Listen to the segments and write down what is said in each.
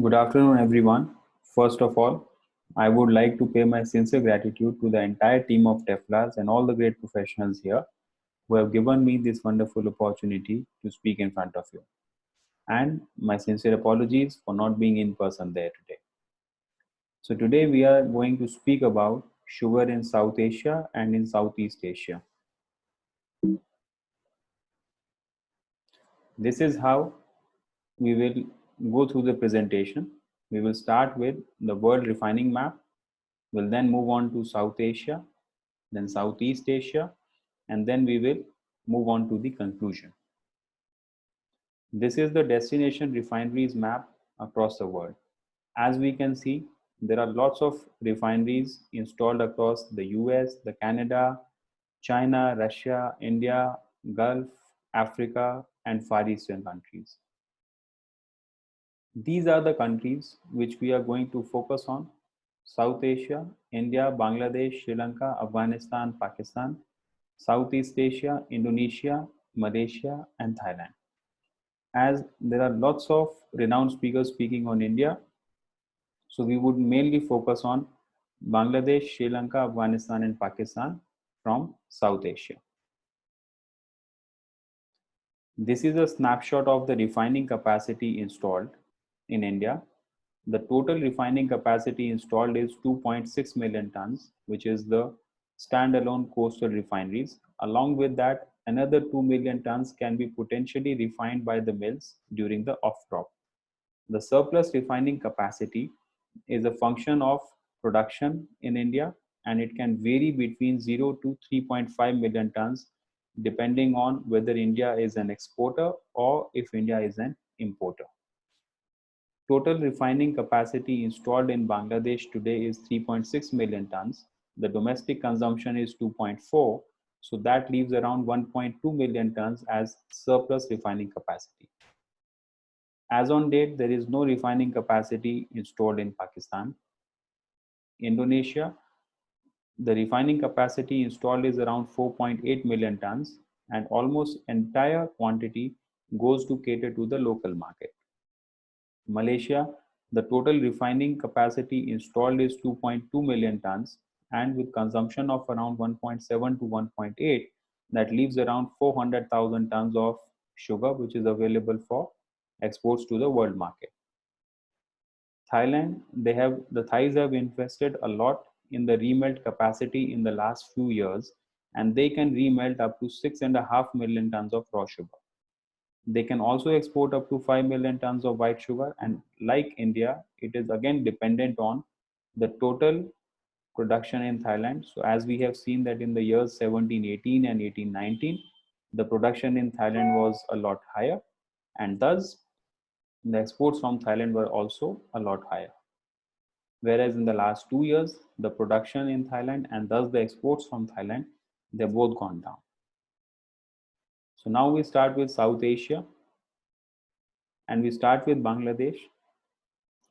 Good afternoon, everyone. First of all, I would like to pay my sincere gratitude to the entire team of TEFLAS and all the great professionals here who have given me this wonderful opportunity to speak in front of you. And my sincere apologies for not being in person there today. So, today we are going to speak about sugar in South Asia and in Southeast Asia. This is how we will go through the presentation. We will start with the world refining map. We'll then move on to South Asia, then Southeast Asia, and then we will move on to the conclusion. This is the destination refineries map across the world. As we can see, there are lots of refineries installed across the US, the Canada, China, Russia, India, Gulf, Africa, and Far Eastern countries. These are the countries which we are going to focus on: South Asia, India, Bangladesh, Sri Lanka, Afghanistan, Pakistan; Southeast Asia, Indonesia, Malaysia, and Thailand. As there are lots of renowned speakers speaking on India, so we would mainly focus on Bangladesh, Sri Lanka, Afghanistan, and Pakistan from South Asia. This is a snapshot of the refining capacity installed in India. The total refining capacity installed is 2.6 million tons, which is the standalone coastal refineries. Along with that, another 2 million tons can be potentially refined by the mills during the off crop. The surplus refining capacity is a function of production in India, and it can vary between 0 to 3.5 million tons depending on whether India is an exporter or if India is an importer. Total refining capacity installed in Bangladesh today is 3.6 million tons. The domestic consumption is 2.4, so that leaves around 1.2 million tons as surplus refining capacity. As on date, there is no refining capacity installed in Pakistan. Indonesia, the refining capacity installed is around 4.8 million tons, and almost entire quantity goes to cater to the local market. Malaysia, the total refining capacity installed is 2.2 million tons, and with consumption of around 1.7 to 1.8, that leaves around 400,000 tons of sugar, which is available for exports to the world market. Thailand, the Thais have invested a lot in the remelt capacity in the last few years, and they can remelt up to 6.5 million tons of raw sugar. They can also export up to 5 million tons of white sugar, and like India, it is again dependent on the total production in Thailand. So as we have seen that in the years 1718 and 1819, the production in Thailand was a lot higher, and thus the exports from Thailand were also a lot higher. Whereas in the last 2 years, the production in Thailand and thus the exports from Thailand, they've both gone down. So now we start with South Asia, and we start with Bangladesh.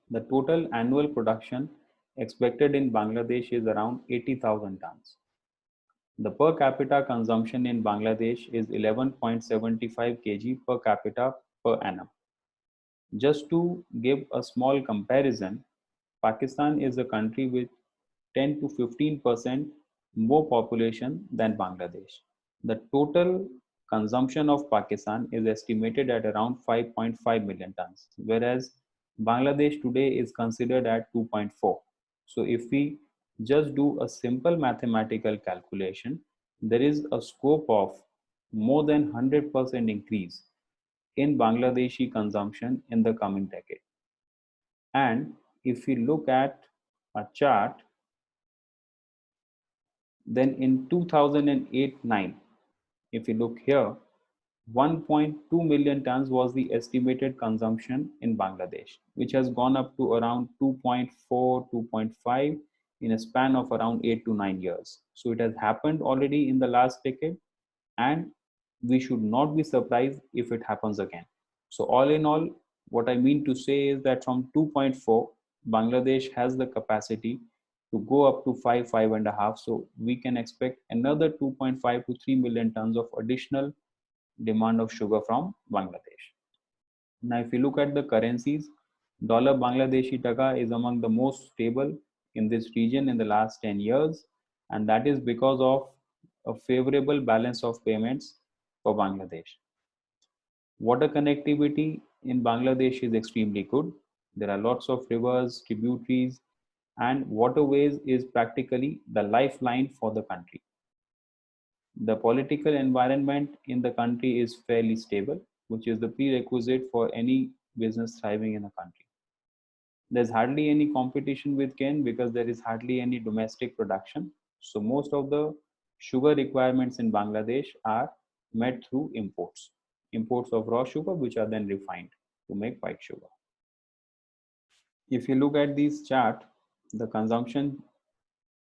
The total annual production expected in Bangladesh is around 80,000 tons. The per capita consumption in Bangladesh is 11.75 kg per capita per annum. Just to give a small comparison, Pakistan is a country with 10 to 15% more population than Bangladesh. The total consumption of Pakistan is estimated at around 5.5 million tons, whereas Bangladesh today is considered at 2.4. So if we just do a simple mathematical calculation, there is a scope of more than 100% increase in Bangladeshi consumption in the coming decade. And if we look at a chart, then in 2008-9, if you look here, 1.2 million tons was the estimated consumption in Bangladesh, which has gone up to around 2.4, 2.5 in a span of around 8 to 9 years. So it has happened already in the last decade, and we should not be surprised if it happens again. So all in all, what I mean to say is that from 2.4, Bangladesh has the capacity to go up to 5, 5.5. So we can expect another 2.5 to 3 million tons of additional demand of sugar from Bangladesh. Now, if you look at the currencies, Dollar Bangladeshi Taka is among the most stable in this region in the last 10 years, and that is because of a favorable balance of payments for Bangladesh. Water connectivity in Bangladesh is extremely good. There are lots of rivers, tributaries, and waterways is practically the lifeline for the country. The political environment in the country is fairly stable, which is the prerequisite for any business thriving in a country. There's hardly any competition with cane because there is hardly any domestic production. So most of the sugar requirements in Bangladesh are met through imports. Imports of raw sugar, which are then refined to make white sugar. If you look at this chart, the consumption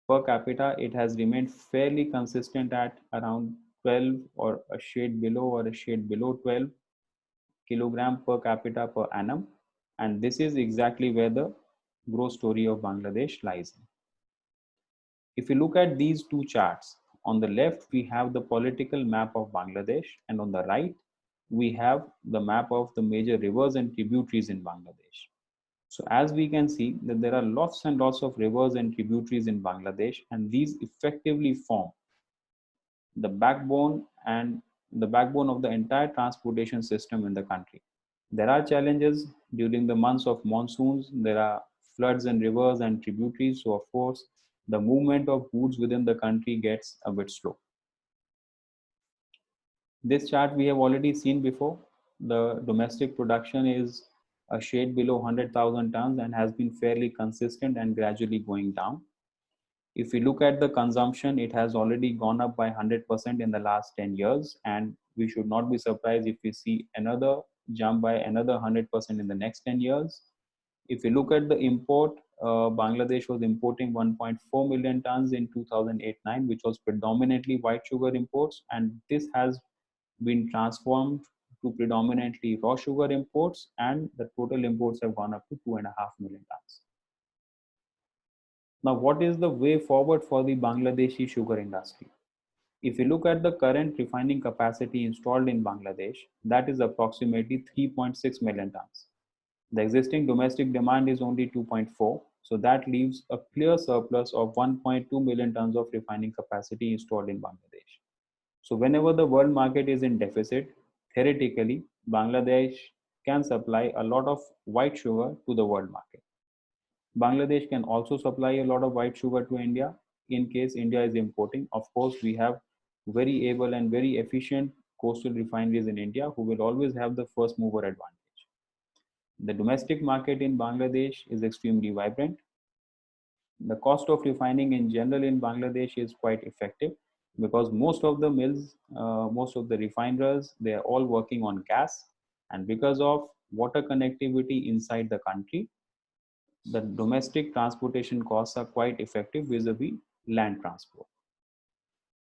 per capita, it has remained fairly consistent at around 12 or a shade below or a shade below 12 kilogram per capita per annum. And this is exactly where the growth story of Bangladesh lies. If you look at these two charts, on the left, we have the political map of Bangladesh, and on the right, we have the map of the major rivers and tributaries in Bangladesh. So as we can see that there are lots and lots of rivers and tributaries in Bangladesh, and these effectively form the backbone of the entire transportation system in the country. There are challenges during the months of monsoons. There are floods in rivers and tributaries. So, of course, the movement of goods within the country gets a bit slow. This chart we have already seen before. The domestic production is a shade below 100,000 tons and has been fairly consistent and gradually going down. If we look at the consumption, it has already gone up by 100% in the last 10 years, and we should not be surprised if we see another jump by another 100% in the next 10 years. If we look at the import, Bangladesh was importing 1.4 million tons in 2008-9, which was predominantly white sugar imports, and this has been transformed to predominantly raw sugar imports, and the total imports have gone up to 2.5 million tons. Now, what is the way forward for the Bangladeshi sugar industry? If you look at the current refining capacity installed in Bangladesh, that is approximately 3.6 million tons. The existing domestic demand is only 2.4, so that leaves a clear surplus of 1.2 million tons of refining capacity installed in Bangladesh. So, whenever the world market is in deficit, theoretically, Bangladesh can supply a lot of white sugar to the world market. Bangladesh can also supply a lot of white sugar to India in case India is importing. Of course, we have very able and very efficient coastal refineries in India who will always have the first mover advantage. The domestic market in Bangladesh is extremely vibrant. The cost of refining in general in Bangladesh is quite effective because most of the mills, most of the refiners, they are all working on gas. And because of water connectivity inside the country, the domestic transportation costs are quite effective vis-a-vis land transport.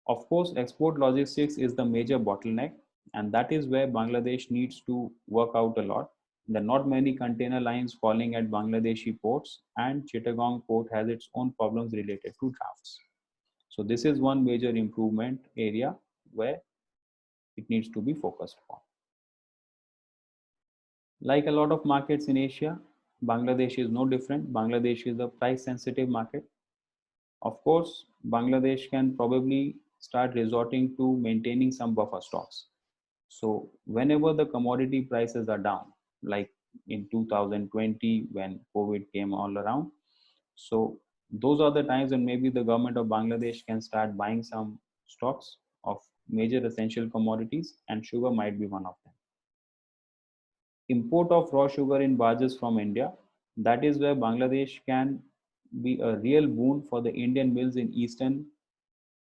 Of course, export logistics is the major bottleneck, and that is where Bangladesh needs to work out a lot. There are not many container lines calling at Bangladeshi ports, and Chittagong port has its own problems related to drafts. So this is one major improvement area where it needs to be focused on. Like a lot of markets in Asia, Bangladesh is no different. Bangladesh is a price sensitive market. Of course, Bangladesh can probably start resorting to maintaining some buffer stocks. So whenever the commodity prices are down, like in 2020 when COVID came all around, so those are the times when maybe the government of Bangladesh can start buying some stocks of major essential commodities, and sugar might be one of them. Import of raw sugar in barges from India, that is where Bangladesh can be a real boon for the Indian mills in eastern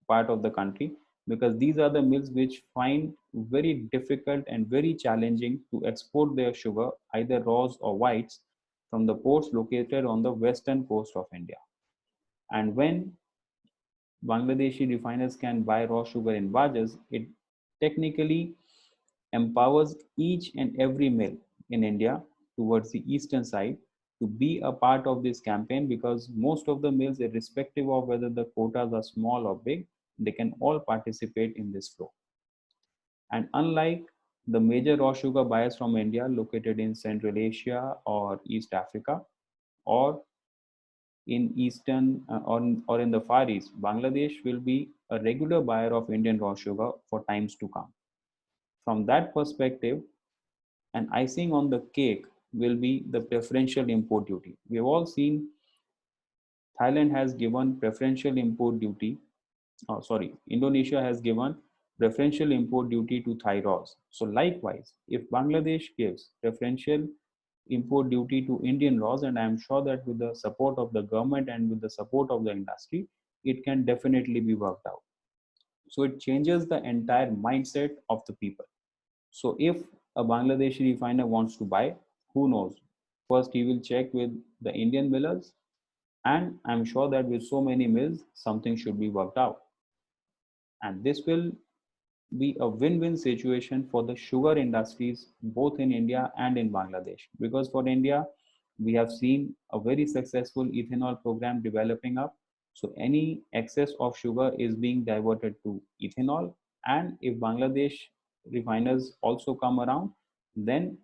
part of the country, because these are the mills which find very difficult and very challenging to export their sugar, either raws or whites, from the ports located on the western coast of India. And when Bangladeshi refiners can buy raw sugar in barges, it technically empowers each and every mill in India towards the eastern side to be a part of this campaign, because most of the mills, irrespective of whether the quotas are small or big, they can all participate in this flow. And unlike The major raw sugar buyers from India located in Central Asia or East Africa or in Eastern or in the Far East, Bangladesh will be a regular buyer of Indian raw sugar for times to come. From that perspective, an icing on the cake will be the preferential import duty. We have all seen Thailand has given preferential import duty. Oh, sorry, Indonesia has given preferential import duty to Thai raws. So likewise, if Bangladesh gives preferential import duty to Indian raws, and I am sure that with the support of the government and with the support of the industry, it can definitely be worked out. So it changes the entire mindset of the people. So if a Bangladeshi refiner wants to buy, who knows? First, he will check with the Indian millers, and I'm sure that with so many mills, something should be worked out. And this will be a win-win situation for the sugar industries both in India and in Bangladesh. Because for India, we have seen a very successful ethanol program developing up. So any excess of sugar is being diverted to ethanol. And if Bangladesh refiners also come around, then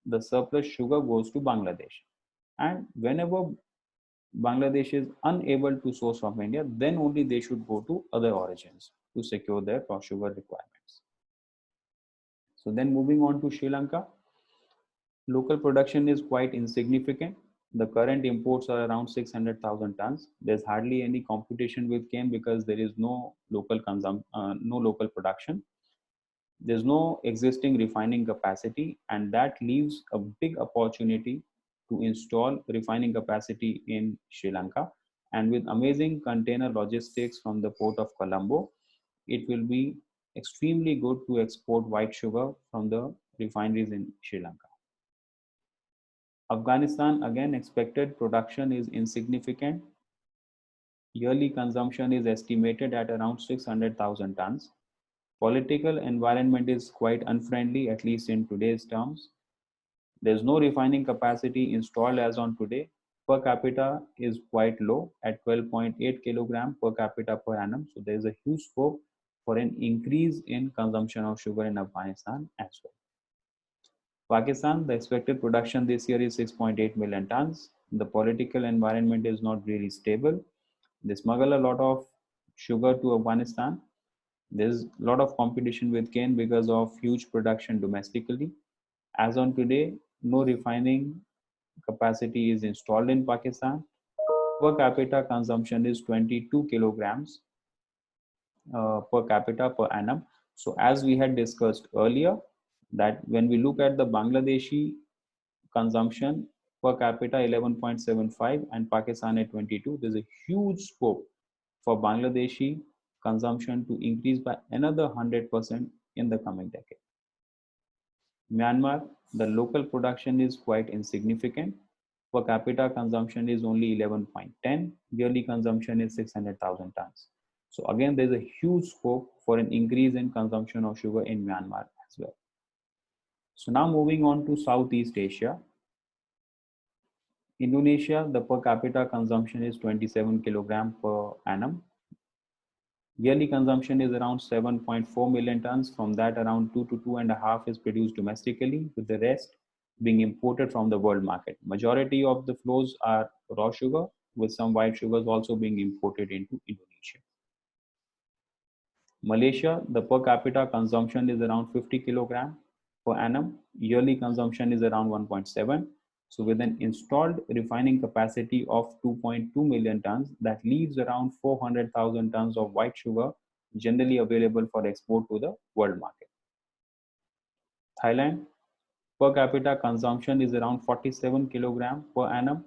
the surplus sugar goes to Bangladesh. And whenever Bangladesh is unable to source from India, then only they should go to other origins to secure their raw sugar requirements. So then moving on to Sri Lanka, local production is quite insignificant. The current imports are around 600,000 tons. There's hardly any competition with cane because there is no no local production. There's no existing refining capacity, and that leaves a big opportunity to install refining capacity in Sri Lanka. And with amazing container logistics from the port of Colombo, it will be extremely good to export white sugar from the refineries in Sri Lanka. Afghanistan, again, expected production is insignificant. Yearly consumption is estimated at around 600,000 tons. Political environment is quite unfriendly, at least in today's terms. There's no refining capacity installed as on today. Per capita is quite low at 12.8 kilogram per capita per annum. So there's a huge scope for an increase in consumption of sugar in Afghanistan as well. Pakistan, the expected production this year is 6.8 million tons. The political environment is not really stable. They smuggle a lot of sugar to Afghanistan. There's a lot of competition with cane because of huge production domestically. As on today, no refining capacity is installed in Pakistan. Per capita consumption is 22 kilograms per capita per annum. So as we had discussed earlier, that when we look at the Bangladeshi consumption per capita 11.75 and Pakistan at 22, there's a huge scope for Bangladeshi consumption to increase by another 100% in the coming decade. Myanmar, the local production is quite insignificant. Per capita consumption is only 11.10. Yearly consumption is 600,000 tons. So again, there's a huge scope for an increase in consumption of sugar in Myanmar as well. So now moving on to Southeast Asia. Indonesia, the per capita consumption is 27 kilogram per annum. Yearly consumption is around 7.4 million tons. From that, around 2 to 2.5 is produced domestically, with the rest being imported from the world market. Majority of the flows are raw sugar, with some white sugars also being imported into Indonesia. Malaysia, the per capita consumption is around 50 kilogram per annum. Yearly consumption is around 1.7. So with an installed refining capacity of 2.2 million tons, that leaves around 400,000 tons of white sugar generally available for export to the world market. Thailand, per capita consumption is around 47 kilogram per annum.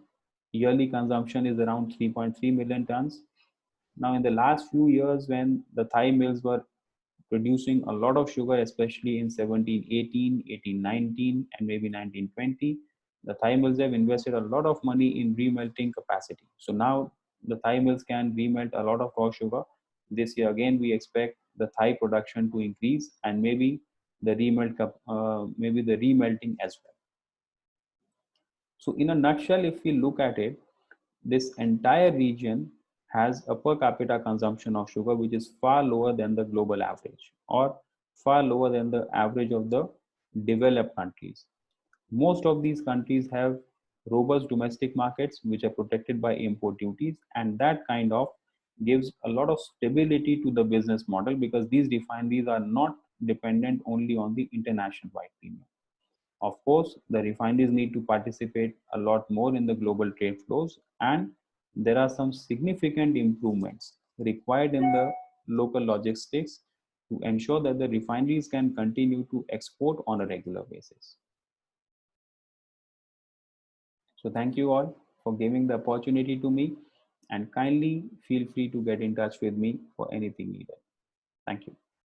Yearly consumption is around 3.3 million tons. Now, in the last few years, when the Thai mills were producing a lot of sugar, especially in 1718, 1819, and maybe 1920, the Thai mills have invested a lot of money in remelting capacity. So now the Thai mills can remelt a lot of raw sugar. This year again, we expect the Thai production to increase and maybe the maybe the remelting as well. So in a nutshell, if we look at it, this entire region has a per capita consumption of sugar which is far lower than the global average or far lower than the average of the developed countries. Most of these countries have robust domestic markets which are protected by import duties, and that kind of gives a lot of stability to the business model because these refineries are not dependent only on the international white premium. Of course, the refineries need to participate a lot more in the global trade flows, and there are some significant improvements required in the local logistics to ensure that the refineries can continue to export on a regular basis. So thank you all for giving the opportunity to me, and kindly feel free to get in touch with me for anything needed. Thank you.